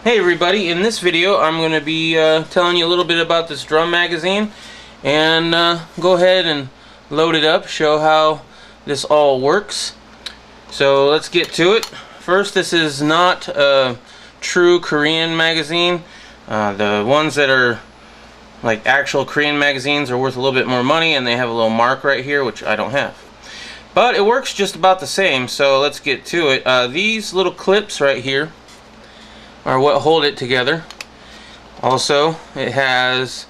Hey everybody, in this video I'm going to be telling you a little bit about this drum magazine and go ahead and load it up, show how this all works. So let's get to it. First, this is not a true Korean magazine. The ones that are like actual Korean magazines are worth a little bit more money, and they have a little mark right here, which I don't have. But it works just about the same, so let's get to it. These little clips right here are what hold it together. Also, it has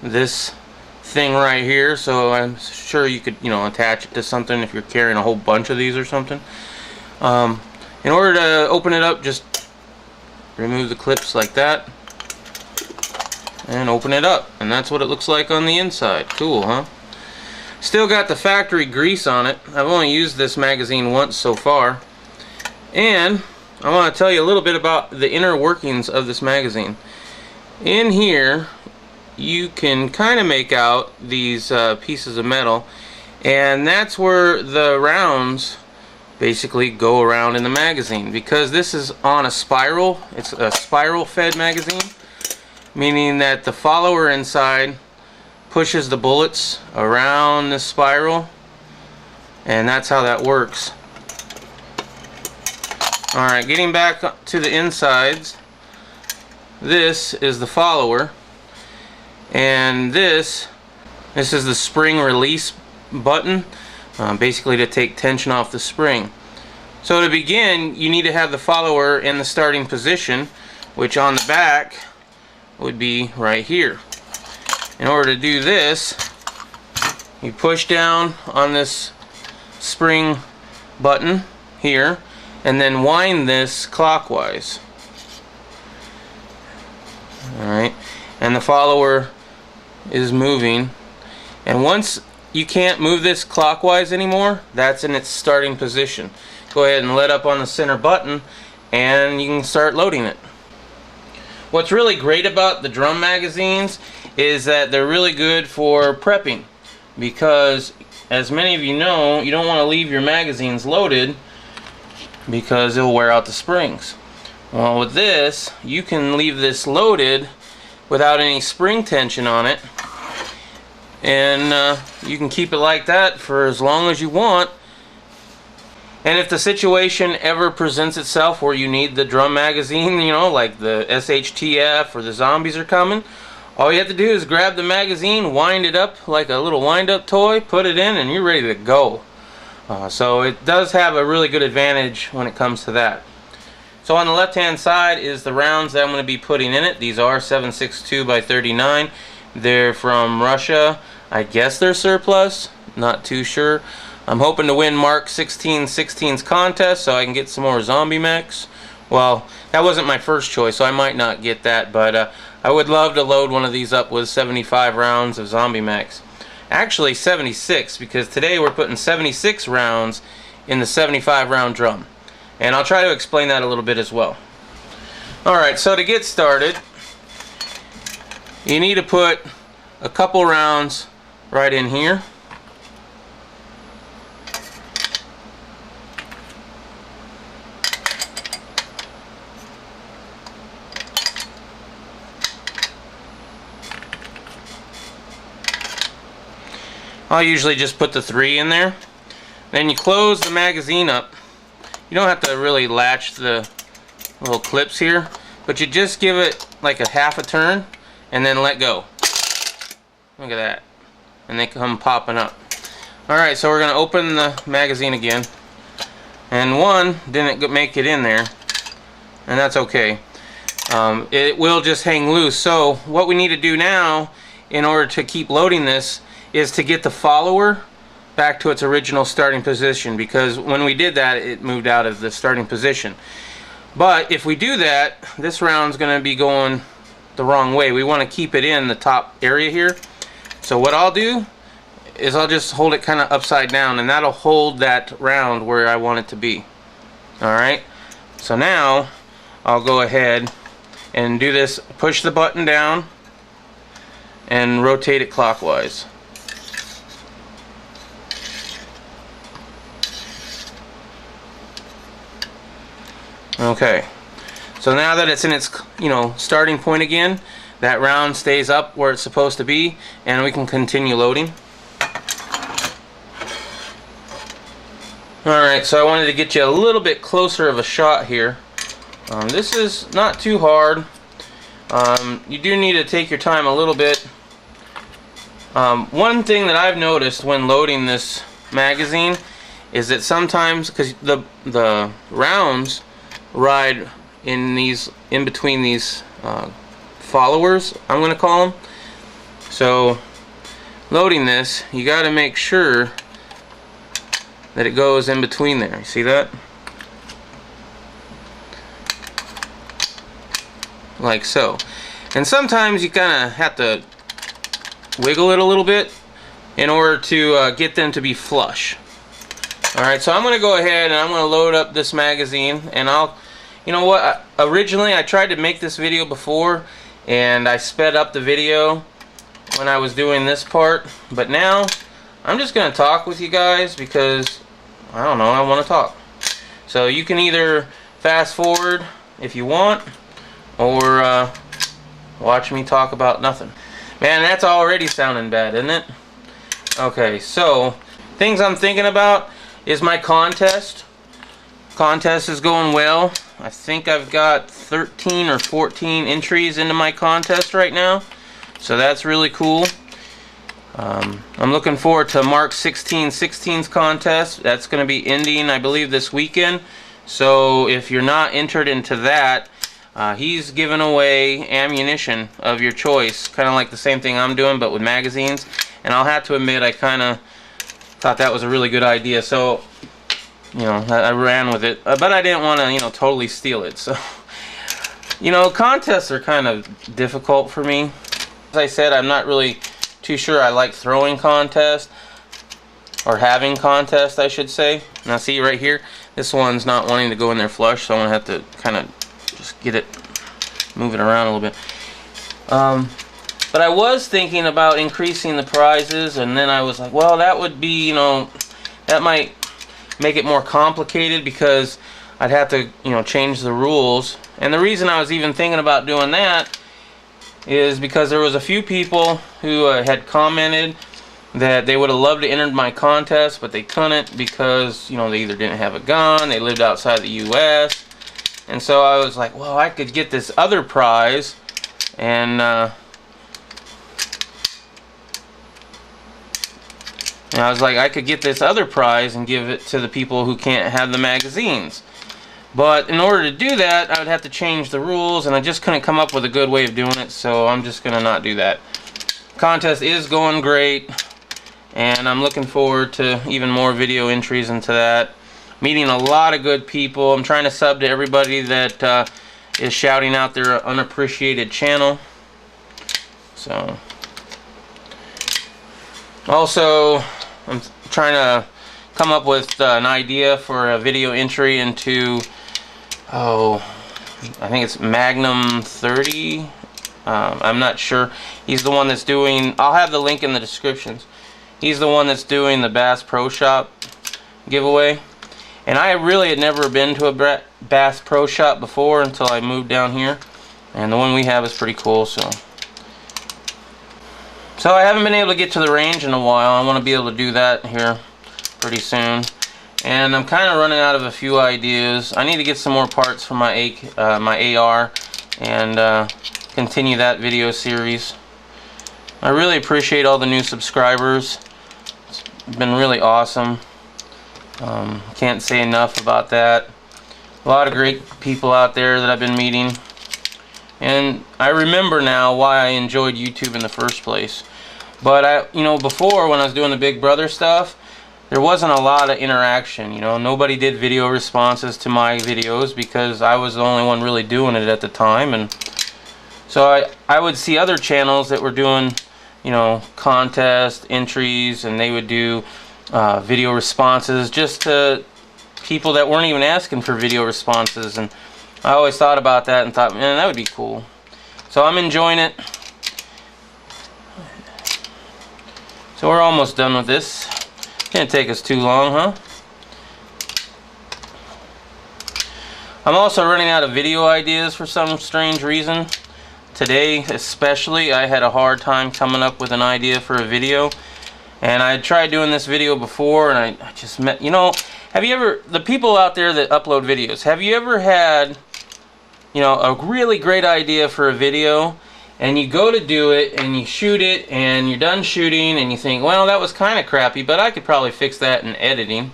this thing right here, so I'm sure you could, attach it to something if you're carrying a whole bunch of these or something. In order to open it up, just remove the clips like that and open it up, and that's what it looks like on the inside. Cool, huh? Still got the factory grease on it. I've only used this magazine once so far, and I want to tell you a little bit about the inner workings of this magazine. In here you can kind of make out these pieces of metal, and that's where the rounds basically go around in the magazine. Because this is on a spiral, it's a spiral fed magazine, meaning that the follower inside pushes the bullets around the spiral, and that's how that works. Alright, getting back to the insides, this is the follower, and this is the spring release button, basically to take tension off the spring. So to begin, you need to have the follower in the starting position, which on the back would be right here. In order to do this, you push down on this spring button here, and then wind this clockwise. Alright, and the follower is moving, and once you can't move this clockwise anymore, that's in its starting position. Go ahead and let up on the center button and you can start loading it. What's really great about the drum magazines is that they're really good for prepping, because as many of you know, you don't want to leave your magazines loaded because it'll wear out the springs. Well, with this, you can leave this loaded without any spring tension on it, and you can keep it like that for as long as you want. And if the situation ever presents itself where you need the drum magazine, like the SHTF or the zombies are coming, all you have to do is grab the magazine, wind it up like a little wind-up toy, put it in, and you're ready to go. So it does have a really good advantage when it comes to that. So on the left hand side is the rounds that I'm going to be putting in it. These are 7.62 by 39. They're from Russia. I guess they're surplus, not too sure. I'm hoping to win Mark 1616's contest so I can get some more zombie mechs. Well, that wasn't my first choice, so I might not get that, but I would love to load one of these up with 75 rounds of zombie mechs. Actually 76, because today we're putting 76 rounds in the 75 round drum, and I'll try to explain that a little bit as well. Alright, so to get started, you need to put a couple rounds right in here. I'll usually just put the 3 in there. Then you close the magazine up. You don't have to really latch the little clips here, but you just give it like a half a turn and then let go. Look at that. And they come popping up. Alright, so we're going to open the magazine again. And one didn't make it in there, and that's okay. It will just hang loose. So what we need to do now in order to keep loading this is to get the follower back to its original starting position, because when we did that, it moved out of the starting position. But if we do that, this round's going to be going the wrong way. We want to keep it in the top area here. So what I'll do is I'll just hold it kind of upside down, and that'll hold that round where I want it to be. Alright, so now I'll go ahead and do this, push the button down and rotate it clockwise. Okay, So now that it's in its, you know, starting point again, that round stays up where it's supposed to be, and we can continue loading. Alright, so I wanted to get you a little bit closer of a shot here. This is not too hard. You do need to take your time a little bit. One thing that I've noticed when loading this magazine is that sometimes, because the rounds ride in between these followers, I'm going to call them. So loading this, you got to make sure that it goes in between there. You see that? Like so. And sometimes you kind of have to wiggle it a little bit in order to get them to be flush. Alright, so I'm going to go ahead and I'm going to load up this magazine, and you know what, originally I tried to make this video before and I sped up the video when I was doing this part, but now I'm just going to talk with you guys because I don't know, I want to talk. So you can either fast forward if you want, or watch me talk about nothing. Man, that's already sounding bad, isn't it? Okay, so things I'm thinking about is my contest. Contest is going well. I think I've got 13 or 14 entries into my contest right now, so that's really cool. I'm looking forward to Mark's 16/16's contest. That's going to be ending, I believe, this weekend. So if you're not entered into that, he's giving away ammunition of your choice, kind of like the same thing I'm doing, but with magazines. And I'll have to admit, I kind of thought that was a really good idea. So, you know, I ran with it, but I didn't want to, you know, totally steal it. So, you know, contests are kind of difficult for me. As I said, I'm not really too sure I like throwing contests, or having contests, I should say. Now see right here, this one's not wanting to go in there flush, so I'm gonna have to kind of just get it, move it around a little bit. But I was thinking about increasing the prizes, and then I was like, well, that would be, you know, that might make it more complicated because I'd have to, you know, change the rules. And the reason I was even thinking about doing that is because there was a few people who had commented that they would have loved to enter my contest, but they couldn't because, you know, they either didn't have a gun, they lived outside the U.S. And so I was like, well, I could get this other prize, and I was like, I could get this other prize and give it to the people who can't have the magazines. But in order to do that, I would have to change the rules, and I just couldn't come up with a good way of doing it, so I'm just going to not do that. Contest is going great, and I'm looking forward to even more video entries into that. Meeting a lot of good people. I'm trying to sub to everybody that is shouting out their unappreciated channel. So, also, I'm trying to come up with an idea for a video entry into, I think it's Magnum 30. I'm not sure. He's the one that's doing, I'll have the link in the descriptions. He's the one that's doing the Bass Pro Shop giveaway. And I really had never been to a Bass Pro Shop before until I moved down here. And the one we have is pretty cool, so I haven't been able to get to the range in a while. I want to be able to do that here pretty soon. And I'm kind of running out of a few ideas. I need to get some more parts for my my AR and continue that video series. I really appreciate all the new subscribers. It's been really awesome. Can't say enough about that. A lot of great people out there that I've been meeting. And I remember now why I enjoyed YouTube in the first place. But you know, before when I was doing the Big Brother stuff, there wasn't a lot of interaction. You know, nobody did video responses to my videos because I was the only one really doing it at the time. And so I would see other channels that were doing, you know, contest entries, and they would do video responses just to people that weren't even asking for video responses. And I always thought about that and thought, man, that would be cool. So I'm enjoying it. So we're almost done with this. Didn't take us too long, huh? I'm also running out of video ideas for some strange reason. Today especially, I had a hard time coming up with an idea for a video. And I tried doing this video before, and I just met, you know, have you ever, the people out there that upload videos, have you ever had, you know, a really great idea for a video, and you go to do it, and you shoot it, and you're done shooting, and you think, well, that was kind of crappy, but I could probably fix that in editing.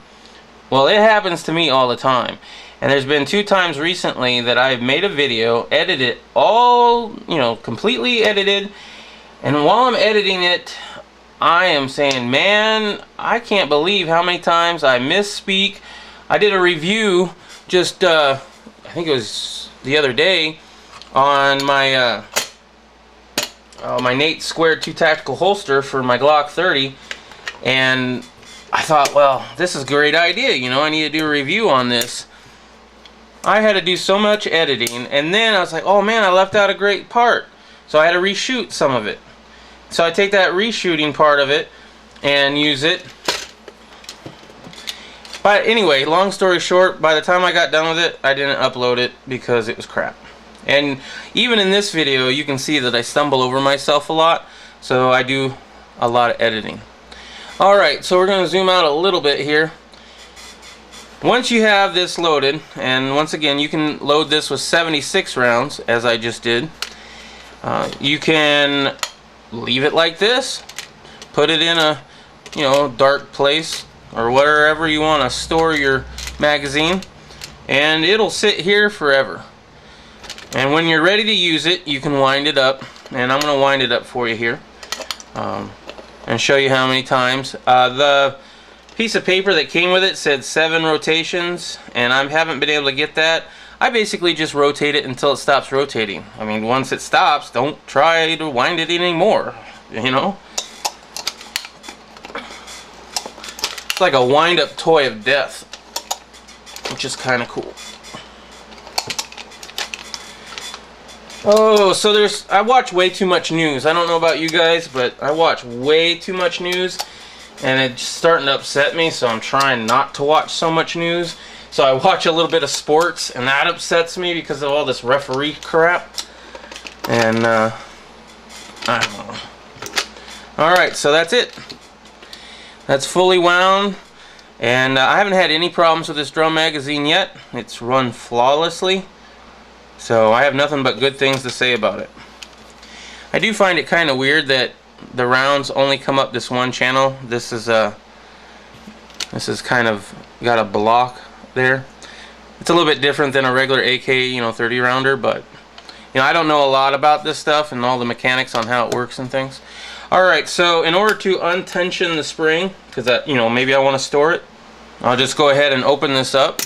Well, it happens to me all the time. And there's been 2 times recently that I've made a video, edited it all, you know, completely edited, and while I'm editing it, I am saying, man, I can't believe how many times I misspeak. I did a review just, I think it was the other day, on my my Nate Square 2 tactical holster for my Glock 30, and I thought, well, this is a great idea, you know, I need to do a review on this. I had to do so much editing, and then I was like, oh man, I left out a great part, so I had to reshoot some of it. So I take that reshooting part of it and use it. But anyway, long story short, by the time I got done with it, I didn't upload it because it was crap. And even in this video, you can see that I stumble over myself a lot, so I do a lot of editing. Alright, so we're going to zoom out a little bit here. Once you have this loaded, and once again, you can load this with 76 rounds, as I just did. You can leave it like this, put it in a, you know, dark place or wherever you want to store your magazine, and it'll sit here forever. And when you're ready to use it, you can wind it up, and I'm going to wind it up for you here and show you how many times. The piece of paper that came with it said 7 rotations, and I haven't been able to get that. I basically just rotate it until it stops rotating. I mean, once it stops, don't try to wind it anymore, you know? It's like a wind-up toy of death, which is kind of cool. Oh, so I watch way too much news. I don't know about you guys, but I watch way too much news, and it's starting to upset me, so I'm trying not to watch so much news. So I watch a little bit of sports, and that upsets me because of all this referee crap. And, I don't know. Alright, so that's it. That's fully wound. And I haven't had any problems with this drum magazine yet. It's run flawlessly. So I have nothing but good things to say about it. I do find it kind of weird that the rounds only come up this one channel. This is kind of got a block there. It's a little bit different than a regular AK, you know, 30 rounder, but you know, I don't know a lot about this stuff and all the mechanics on how it works and things. Alright, so in order to untension the spring, because that, you know, maybe I want to store it, I'll just go ahead and open this up,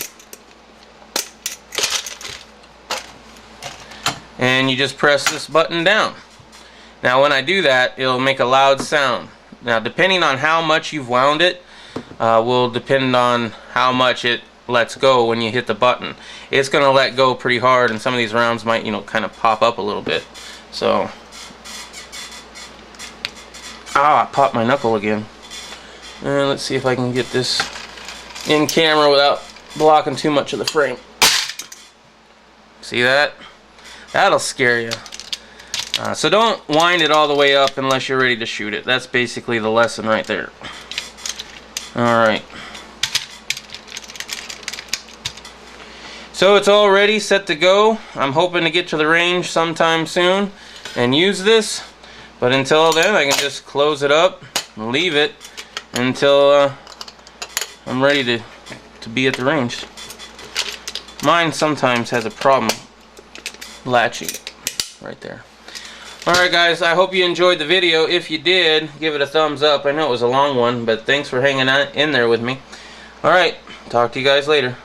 and you just press this button down. Now when I do that, it'll make a loud sound. Now depending on how much you've wound it will depend on how much it lets go when you hit the button. It's going to let go pretty hard, and some of these rounds might, you know, kind of pop up a little bit. So, I popped my knuckle again. Let's see if I can get this in camera without blocking too much of the frame. See that? That'll scare you. So don't wind it all the way up unless you're ready to shoot it. That's basically the lesson right there. Alright. So it's all ready, set to go. I'm hoping to get to the range sometime soon and use this. But until then, I can just close it up and leave it until I'm ready to be at the range. Mine sometimes has a problem latching right there. Alright guys, I hope you enjoyed the video. If you did, give it a thumbs up. I know it was a long one, but thanks for hanging out in there with me. Alright, talk to you guys later.